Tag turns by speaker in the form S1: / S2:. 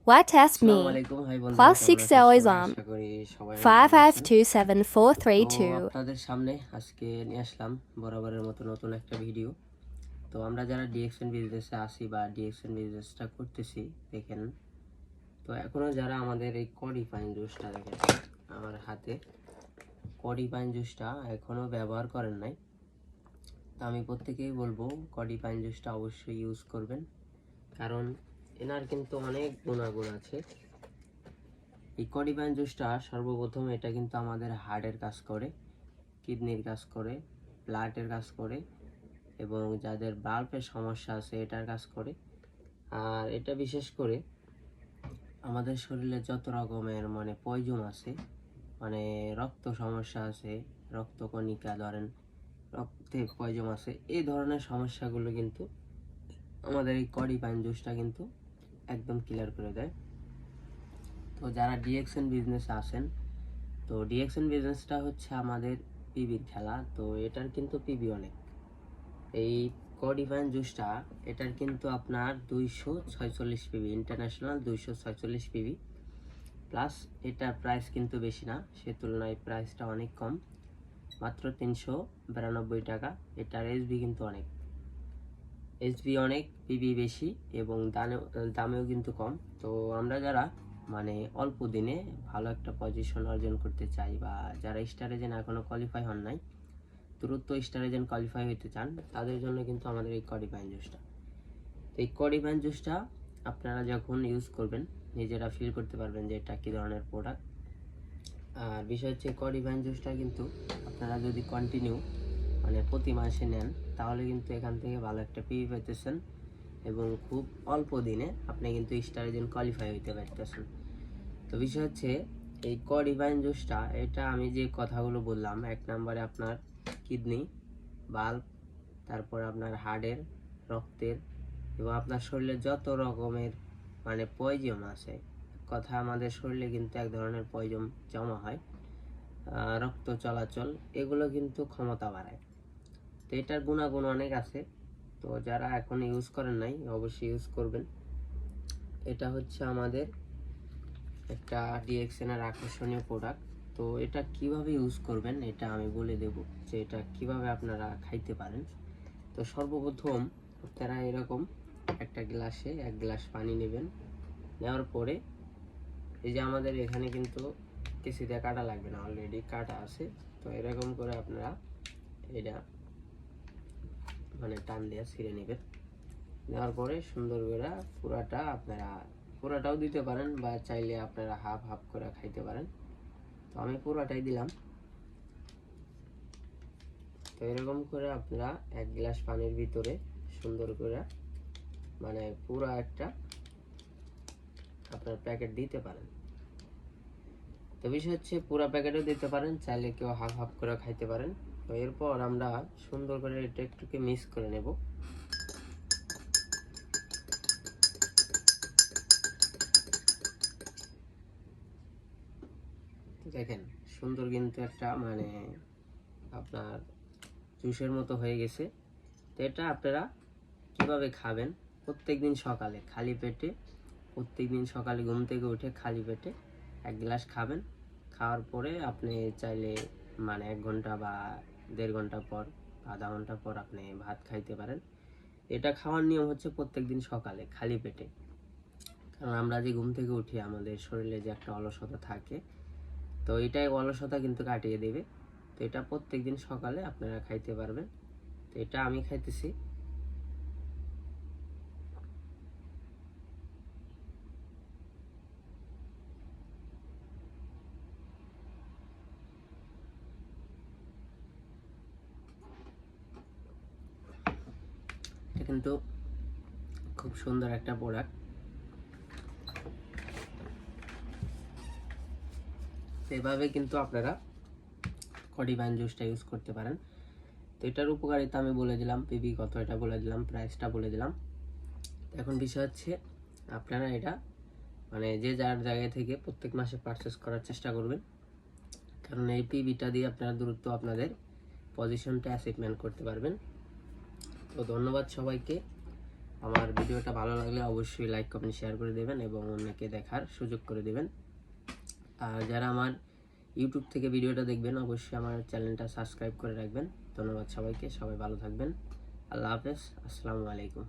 S1: What test me?
S2: আসসালামু আলাইকুম ভাই বন্ধুরা,
S1: Class
S2: কেমন
S1: 6
S2: আছেন
S1: hours
S2: সবাই?
S1: on
S2: আশা করি সবাই অনেক ভালো আছেন। তো
S1: 552743
S2: আপনাদের সামনে আজকে নিয়ে আসলাম বরাবরের মতো নতুন একটা ভিডিও। তো আমরা যারা ডিএক্সএন বিজনেসে আসি বা ডিএক্সএন বিজনেসটা করতেছি, দেখেন তো এখনও যারা আমাদের এই কডি পাইন জুসটা দেখেন আমার হাতে, কডি পাইন জুসটা এখনও ব্যবহার করেন নাই। তো আমি প্রত্যেকেই বলবো কডি পাইন জুসটা অবশ্যই ইউজ করবেন, কারণ এনার কিন্তু অনেক গুণাগুণ আছে। এই কডি পাইন জুসটা সর্বপ্রথম এটা কিন্তু আমাদের হার্টের কাজ করে, কিডনির কাজ করে, ব্লাডের কাজ করে, এবং যাদের বাল্বের সমস্যা আছে এটার কাজ করে। আর এটা বিশেষ করে আমাদের শরীরে যত রকমের পয়জন আছে, রক্ত সমস্যা আছে, রক্তকণিকা ধরেন, রক্তে পয়জন আছে, এই ধরনের সমস্যাগুলো কিন্তু আমাদের এই কডি পাইন জুসটা কিন্তু একদম ক্লিয়ার করে দেয়। তো যারা ডিএক্সএন বিজনেসে আসেন, তো ডিএক্সএন বিজনেসটা হচ্ছে আমাদের পিবির খেলা। তো এটার কিন্তু পিবি অনেক। এই কডিভাইন জুসটা এটার কিন্তু আপনার 246 পিবি, ইন্টারন্যাশনাল 246 পিবি প্লাস। এটার প্রাইস কিন্তু বেশি না, সে তুলনায় প্রাইসটা অনেক কম, মাত্র 392 টাকা। এটার এসবি কিন্তু অনেক, এসবি অনেক, পিবি বেশি, এবং দামেও কিন্তু কম। তো আমরা যারা অল্প দিনে ভালো একটা পজিশন অর্জন করতে চাই, বা যারা স্টার এজেন্ট এখনও কোয়ালিফাই হন নাই, দ্রুত স্টার এজেন্ট কোয়ালিফাই হতে চান, তাদের জন্য কিন্তু আমাদের এই কডি পাইন জুসটা। এই কডি পাইন জুসটা আপনারা যখন ইউজ করবেন নিজেরা ফিল করতে পারবেন যে এটা কী ধরনের প্রোডাক্ট। আর বিষয় হচ্ছে কডি পাইন জুসটা কিন্তু আপনারা যদি কন্টিনিউ প্রতি মাসে নেন, তাহলে কিন্তু এখান থেকে ভালো একটা পিবি পাইতেছেন, এবং খুব অল্প দিনে আপনি কিন্তু স্টার এজেন্ট কোয়ালিফাই হইতে পারতেছেন। তো বিষয় হচ্ছে এই কডি পাইন জুসটা, এটা আমি যে কথাগুলো বললাম, এক নম্বরে আপনার কিডনি, বাল্ব, তারপর আপনার হার্টের, রক্তের, এবং আপনার শরীরে যত রকমের পয়জন আছে, কথা আমাদের শরীরে কিন্তু এক ধরনের পয়জন জমা হয়, রক্ত চলাচল, এগুলো কিন্তু ক্ষমতা বাড়ায়। তো এটার গুণাগুণ অনেক আছে। তো যারা এখন ইউজ করেন নাই অবশ্যই ইউজ করবেন। এটা হচ্ছে আমাদের একটা ডিএক্সএন এর আকর্ষণীয় প্রোডাক্ট। তো এটা কিভাবে ইউজ করবেন এটা আমি বলে দেব, যে এটা কিভাবে আপনারা খাইতে পারেন। তো সর্বপ্রথম আপনারা এরকম একটা গ্লাসে 1 গ্লাস পানি নেবেন। নেওয়ার পরে এই যে আমাদের এখানে কিন্তু কিছু দিয়ে কাটা লাগবে না, অলরেডি কাটা আছে। তো এরকম করে আপনারা এটা টান দিয়ে ছিঁড়ে নেবেন। নেওয়ার পরে সুন্দর করে পুরাটাও দিতে পারেন, বা চাইলে আপনারা হাফ হাফ করে খাইতে পারেন। তো আমি পুরাটাই দিলাম। তো এরকম করে আপনারা 1 গ্লাস পানির ভিতরে সুন্দর করে পুরো একটা আপনার প্যাকেট দিতে পারেন। তো বিষয় হচ্ছে পুরো প্যাকেটও দিতে পারেন, চাইলে কেউ হাফ হাফ করে খাইতে পারেন। তো এরপর আমরা সুন্দর করে এটা একটুকে মিক্স করে নেব। দেখেন সুন্দর কিন্তু একটা আপনার জুসের মতো হয়ে গেছে। তো এটা আপনারা কিভাবে খাবেন, প্রত্যেকদিন সকালে খালি পেটে, প্রত্যেকদিন সকালে ঘুম থেকে উঠে খালি পেটে 1 গ্লাস খাবেন। খাওয়ার পরে আপনি চাইলে 1 ঘন্টা বা 1.5 ঘন্টা পর, আধা ঘন্টা পর আপনি ভাত খাইতে পারেন। এটা খাওয়ার নিয়ম হচ্ছে প্রত্যেকদিন সকালে খালি পেটে, কারণ আমরা যে ঘুম থেকে উঠি আমাদের শরীরে যে একটা অলসতা থাকে, তো এটাই অলসতা কিন্তু কাটিয়ে দেবে। তো এটা প্রত্যেকদিন সকালে আপনারা খাইতে পারবেন। তো এটা আমি খাইতেছি। এটা কিন্তু খুব সুন্দর একটা প্রোডাক্ট। এভাবে কিন্তু আপনারা কডিভাইন জুসটা ইউজ করতে পারেন। তো এটার উপকারিতা আমি বলে দিলাম, পিবি কত এটা বলে দিলাম, প্রাইসটা বলে দিলাম। এখন বিষয় হচ্ছে আপনারা এটা যে যার জায়গা থেকে প্রত্যেক মাসে পারচেস করার চেষ্টা করবেন, কারণ এই পিবিটা দিয়ে আপনারা দ্রুত আপনাদের পজিশনটা অ্যাচিভমেন্ট করতে পারবেন। তো ধন্যবাদ সবাইকে। আমার ভিডিওটা ভালো লাগলে অবশ্যই লাইক কমেন্ট শেয়ার করে দেবেন এবং অন্যকে দেখার সুযোগ করে দেবেন। আর যারা আমার ইউটিউব থেকে ভিডিওটা দেখবেন অবশ্যই আমার চ্যানেলটা সাবস্ক্রাইব করে রাখবেন। ধন্যবাদ সবাইকে, সবাই ভালো থাকবেন। আল্লাহ হাফেজ, আসসালামু আলাইকুম।